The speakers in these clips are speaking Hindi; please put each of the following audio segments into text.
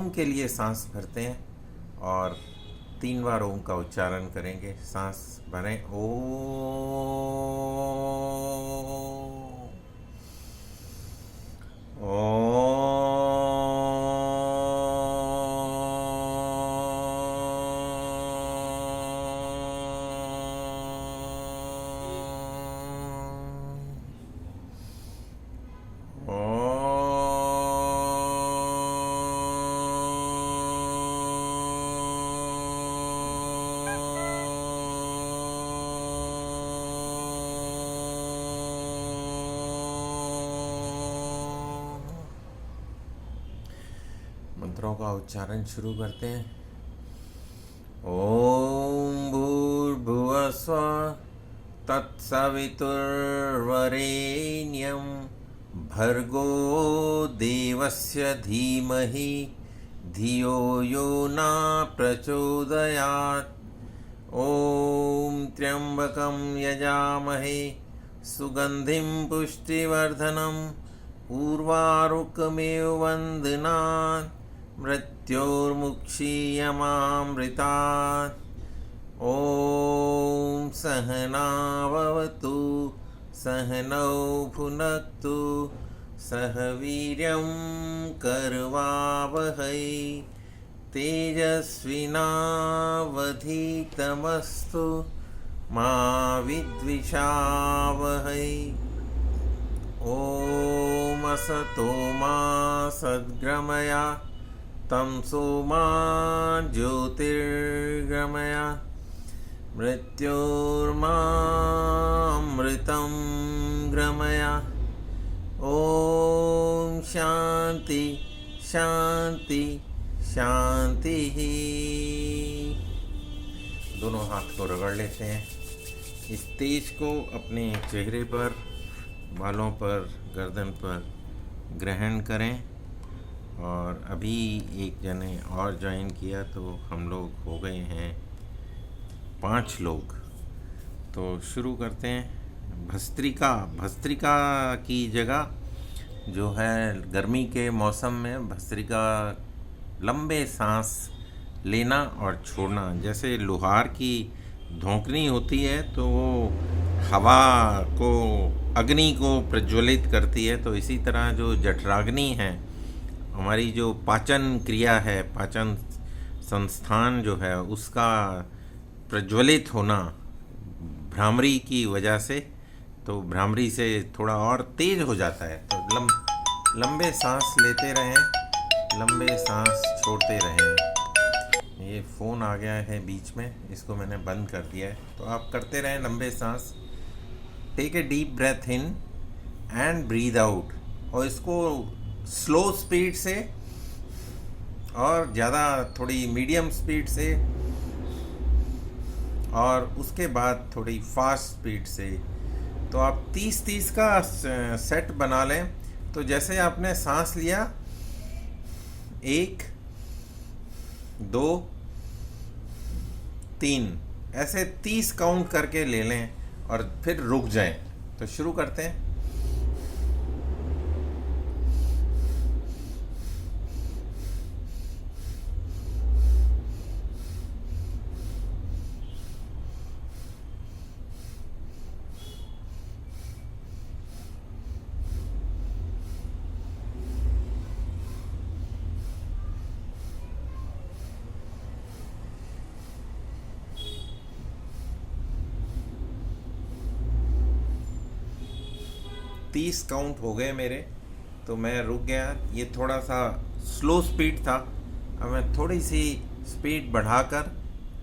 ओम के लिए सांस भरते हैं और 3 बार ओम का उच्चारण करेंगे। सांस भरें, ओ। मंत्रों का उच्चारण शुरू करते हैं। ओम भूर्भुवः स्वः तत्सवितुर्वरेण्यं भर्गो देवस्य धीमहि धियो यो न प्रचोदयात्। ओम त्र्यंबकं यजामहे सुगंधिं पुष्टिवर्धनम् उर्वारुकमेव वन्दनात् मृत्योर्मुक्षीयमामृतात्। ॐ सहनाववतु सहनौ भुनक्तु सह वीर्यं करवावहै तेजस्विनावधीतमस्तु मा विद्विषावहै। ॐ असतो मा सद्गमय तमसो मा ज्योतिर्गमय मृत्योर्मामृतं गमय। ॐ शांति शांति शांति। दोनों हाथ को रगड़ लेते हैं। इस तेज को अपने चेहरे पर, बालों पर, गर्दन पर ग्रहण करें। और अभी एक जने और ज्वाइन किया तो हम लोग हो गए हैं 5 लोग। तो शुरू करते हैं। भस्त्रिका की जगह जो है, गर्मी के मौसम में भस्त्रिका लंबे सांस लेना और छोड़ना। जैसे लोहार की धोंकनी होती है तो वो हवा को, अग्नि को प्रज्वलित करती है, तो इसी तरह जो जठराग्नि है, हमारी जो पाचन क्रिया है, पाचन संस्थान जो है, उसका प्रज्वलित होना भ्रामरी की वजह से, तो भ्रामरी से थोड़ा और तेज हो जाता है। तो लंबे सांस लेते रहें, लंबे सांस छोड़ते रहें। ये फ़ोन आ गया है बीच में, इसको मैंने बंद कर दिया है। तो आप करते रहें लंबे सांस। Take a deep breath in and breathe out. और इसको स्लो स्पीड से और ज़्यादा थोड़ी मीडियम स्पीड से, और उसके बाद थोड़ी फास्ट स्पीड से। तो आप 30-30 का सेट बना लें। तो जैसे आपने सांस लिया, 1 2 3, ऐसे 30 काउंट करके ले लें और फिर रुक जाएं। तो शुरू करते हैं। तीस काउंट हो गए मेरे, तो मैं रुक गया। ये थोड़ा सा स्लो स्पीड था। अब मैं थोड़ी सी स्पीड बढ़ाकर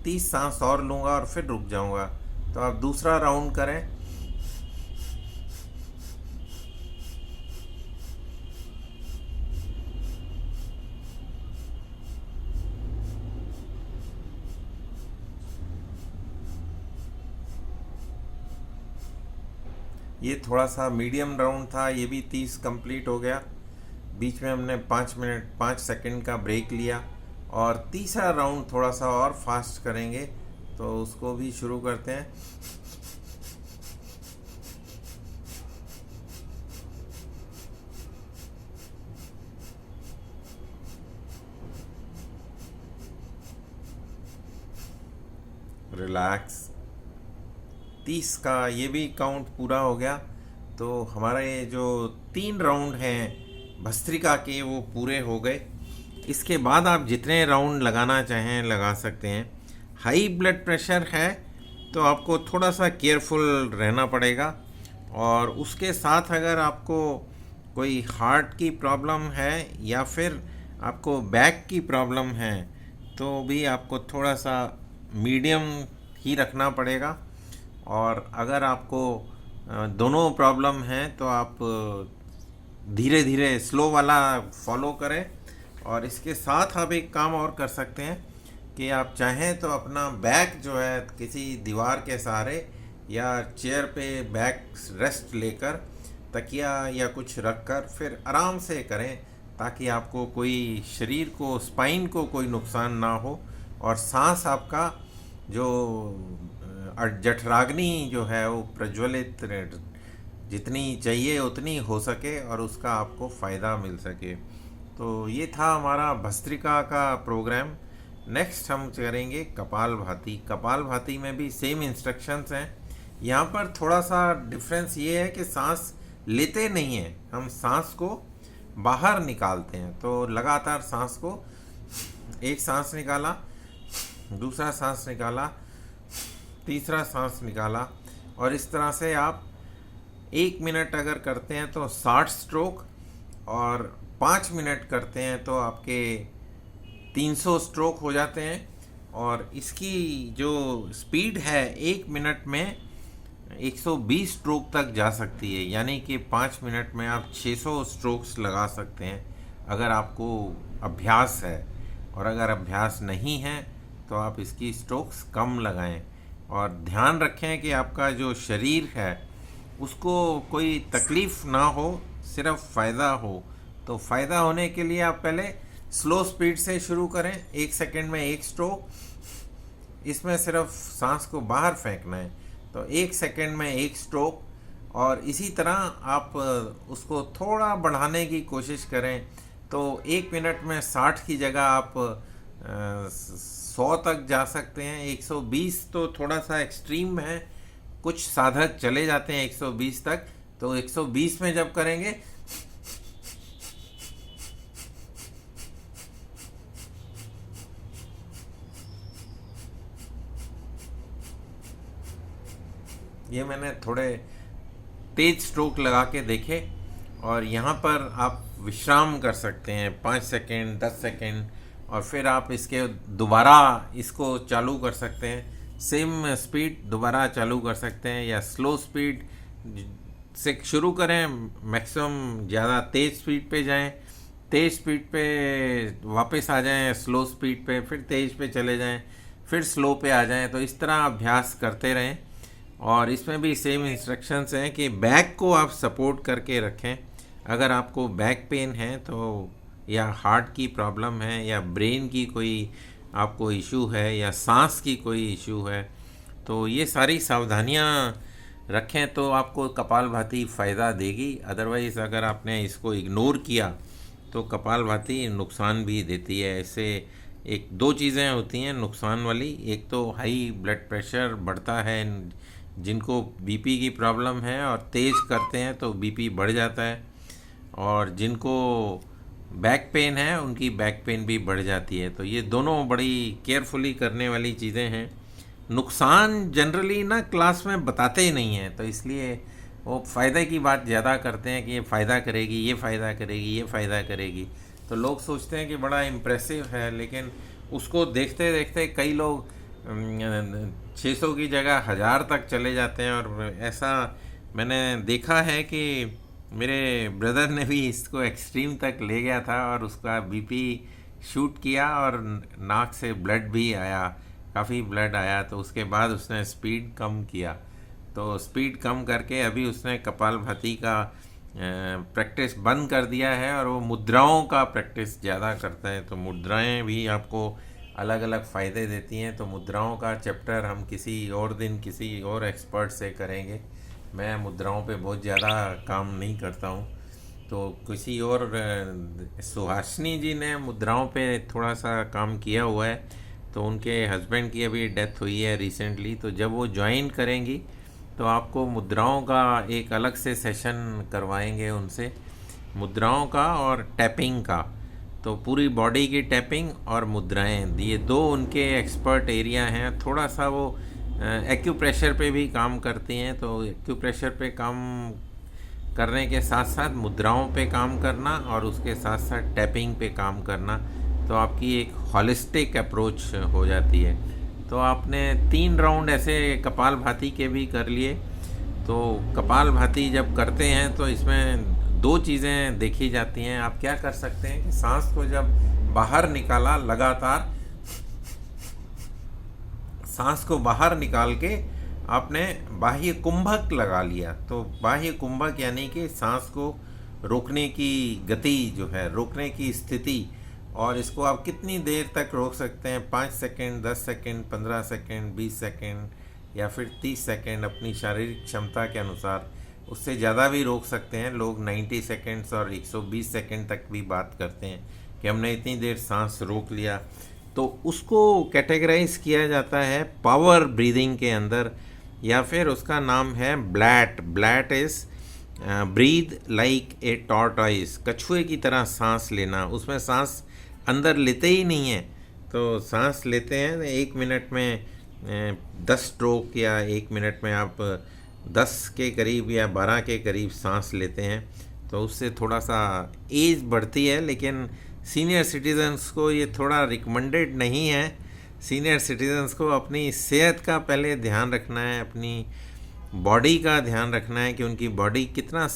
30 सांस और लूँगा और फिर रुक जाऊँगा। तो आप दूसरा राउंड करें। ये थोड़ा सा मीडियम राउंड था, ये भी 30 कंप्लीट हो गया। बीच में हमने 5 मिनट 5 सेकंड का ब्रेक लिया। और तीसरा राउंड थोड़ा सा और फास्ट करेंगे, तो उसको भी शुरू करते हैं। रिलैक्स। 30 का ये भी काउंट पूरा हो गया। तो हमारे जो 3 राउंड हैं भस्त्रिका के वो पूरे हो गए। इसके बाद आप जितने राउंड लगाना चाहें लगा सकते हैं। हाई ब्लड प्रेशर है तो आपको थोड़ा सा केयरफुल रहना पड़ेगा। और उसके साथ अगर आपको कोई हार्ट की प्रॉब्लम है या फिर आपको बैक की प्रॉब्लम है तो भी आपको थोड़ा सा मीडियम ही रखना पड़ेगा। और अगर आपको दोनों प्रॉब्लम हैं तो आप धीरे धीरे स्लो वाला फॉलो करें। और इसके साथ आप एक काम और कर सकते हैं कि आप चाहें तो अपना बैक जो है किसी दीवार के सहारे या चेयर पे बैक रेस्ट लेकर तकिया या कुछ रख कर फिर आराम से करें, ताकि आपको कोई शरीर को स्पाइन को कोई नुकसान ना हो और सांस आपका जो जठराग्नि जो है वो प्रज्वलित जितनी चाहिए उतनी हो सके और उसका आपको फ़ायदा मिल सके। तो ये था हमारा भस्त्रिका का प्रोग्राम। नेक्स्ट हम करेंगे कपालभाति। कपालभाति में भी सेम इंस्ट्रक्शंस हैं। यहाँ पर थोड़ा सा डिफरेंस ये है कि सांस लेते नहीं हैं, हम सांस को बाहर निकालते हैं। तो लगातार सांस को, एक सांस निकाला, दूसरा सांस निकाला, तीसरा सांस निकाला, और इस तरह से आप 1 मिनट अगर करते हैं तो 60 स्ट्रोक, और 5 मिनट करते हैं तो आपके 300 स्ट्रोक हो जाते हैं। और इसकी जो स्पीड है 1 मिनट में 120 स्ट्रोक तक जा सकती है, यानी कि 5 मिनट में आप 600 स्ट्रोक्स लगा सकते हैं अगर आपको अभ्यास है। और अगर अभ्यास नहीं है तो आप इसकी स्ट्रोक्स कम लगाएं। और ध्यान रखें कि आपका जो शरीर है उसको कोई तकलीफ़ ना हो, सिर्फ फ़ायदा हो। तो फ़ायदा होने के लिए आप पहले स्लो स्पीड से शुरू करें, 1 सेकंड में 1 स्ट्रोक, इसमें सिर्फ सांस को बाहर फेंकना है। तो 1 सेकंड में 1 स्ट्रोक, और इसी तरह आप उसको थोड़ा बढ़ाने की कोशिश करें। तो 1 मिनट में 60 की जगह आप 100 तक जा सकते हैं। 120 तो थोड़ा सा एक्सट्रीम है, कुछ साधक चले जाते हैं 120 तक। तो 120 में जब करेंगे ये मैंने थोड़े तेज स्ट्रोक लगा के देखे। और यहाँ पर आप विश्राम कर सकते हैं 5 सेकेंड, 10 सेकेंड, और फिर आप इसके दोबारा इसको चालू कर सकते हैं। सेम स्पीड दोबारा चालू कर सकते हैं, या स्लो स्पीड से शुरू करें, मैक्सिमम ज़्यादा तेज़ स्पीड पे जाएं, तेज़ स्पीड पे वापस आ जाएं, स्लो स्पीड पे फिर तेज़ पे चले जाएं, फिर स्लो पे आ जाएं। तो इस तरह अभ्यास करते रहें। और इसमें भी सेम इंस्ट्रक्शंस हैं कि बैक को आप सपोर्ट करके रखें। अगर आपको बैक पेन है तो, या हार्ट की प्रॉब्लम है, या ब्रेन की कोई आपको इशू है, या सांस की कोई इशू है, तो ये सारी सावधानियां रखें तो आपको कपालभाति फ़ायदा देगी। अदरवाइज़ अगर आपने इसको इग्नोर किया तो कपालभाति नुकसान भी देती है। इससे एक दो चीज़ें होती हैं नुकसान वाली। एक तो हाई ब्लड प्रेशर बढ़ता है, जिनको बीपी की प्रॉब्लम है और तेज़ करते हैं तो बीपी बढ़ जाता है। और जिनको बैक पेन है उनकी बैक पेन भी बढ़ जाती है। तो ये दोनों बड़ी केयरफुली करने वाली चीज़ें हैं। नुकसान जनरली ना क्लास में बताते ही नहीं हैं, तो इसलिए वो फ़ायदे की बात ज़्यादा करते हैं कि ये फ़ायदा करेगी, ये फ़ायदा करेगी, ये फ़ायदा करेगी। तो लोग सोचते हैं कि बड़ा इम्प्रेसिव है, लेकिन उसको देखते देखते कई लोग 600 की जगह 1000 तक चले जाते हैं। और ऐसा मैंने देखा है कि मेरे ब्रदर ने भी इसको एक्सट्रीम तक ले गया था और उसका बीपी शूट किया और नाक से ब्लड भी आया, काफ़ी ब्लड आया। तो उसके बाद उसने स्पीड कम किया। तो स्पीड कम करके अभी उसने कपालभाति का प्रैक्टिस बंद कर दिया है और वो मुद्राओं का प्रैक्टिस ज़्यादा करता है। तो मुद्राएं भी आपको अलग अलग फ़ायदे देती हैं। तो मुद्राओं का चैप्टर हम किसी और दिन किसी और एक्सपर्ट से करेंगे। मैं मुद्राओं पे बहुत ज़्यादा काम नहीं करता हूँ। तो किसी और सुहासिनी जी ने मुद्राओं पे थोड़ा सा काम किया हुआ है, तो उनके हस्बैंड की अभी डेथ हुई है रिसेंटली, तो जब वो ज्वाइन करेंगी तो आपको मुद्राओं का एक अलग से सेशन करवाएंगे उनसे, मुद्राओं का और टैपिंग का। तो पूरी बॉडी की टैपिंग और मुद्राएं, ये दो उनके एक्सपर्ट एरिया हैं। थोड़ा सा वो एक्यूप्रेशर पे भी काम करती हैं, तो एक्यूप्रेशर पे काम करने के साथ साथ मुद्राओं पे काम करना और उसके साथ साथ टैपिंग पे काम करना, तो आपकी एक हॉलिस्टिक अप्रोच हो जाती है। तो आपने 3 राउंड ऐसे कपालभाति के भी कर लिए। तो कपालभाति जब करते हैं तो इसमें 2 चीज़ें देखी जाती हैं। आप क्या कर सकते हैं कि सांस को जब बाहर निकाला, लगातार सांस को बाहर निकाल के आपने बाह्य कुंभक लगा लिया। तो बाह्य कुंभक यानी कि सांस को रोकने की गति जो है, रोकने की स्थिति, और इसको आप कितनी देर तक रोक सकते हैं, 5 सेकेंड, 10 सेकेंड, 15 सेकेंड, 20 सेकेंड या फिर 30 सेकेंड, अपनी शारीरिक क्षमता के अनुसार। उससे ज़्यादा भी रोक सकते हैं लोग, 90 सेकेंड्स और 120 सेकेंड तक भी बात करते हैं कि हमने इतनी देर सांस रोक लिया। तो उसको कैटेगराइज किया जाता है पावर ब्रीदिंग के अंदर, या फिर उसका नाम है Blatt. Blatt is breathe like a tortoise, कछुए की तरह सांस लेना। उसमें सांस अंदर लेते ही नहीं है, तो सांस लेते हैं 1 मिनट में 10 स्ट्रोक, या 1 मिनट में आप 10 के करीब या 12 के करीब सांस लेते हैं। तो उससे थोड़ा सा एज बढ़ती है, लेकिन सीनियर सिटीजन्स को ये थोड़ा रिकमेंडेड नहीं है। सीनियर सिटीजन्स को अपनी सेहत का पहले ध्यान रखना है, अपनी बॉडी का ध्यान रखना है कि उनकी बॉडी कितना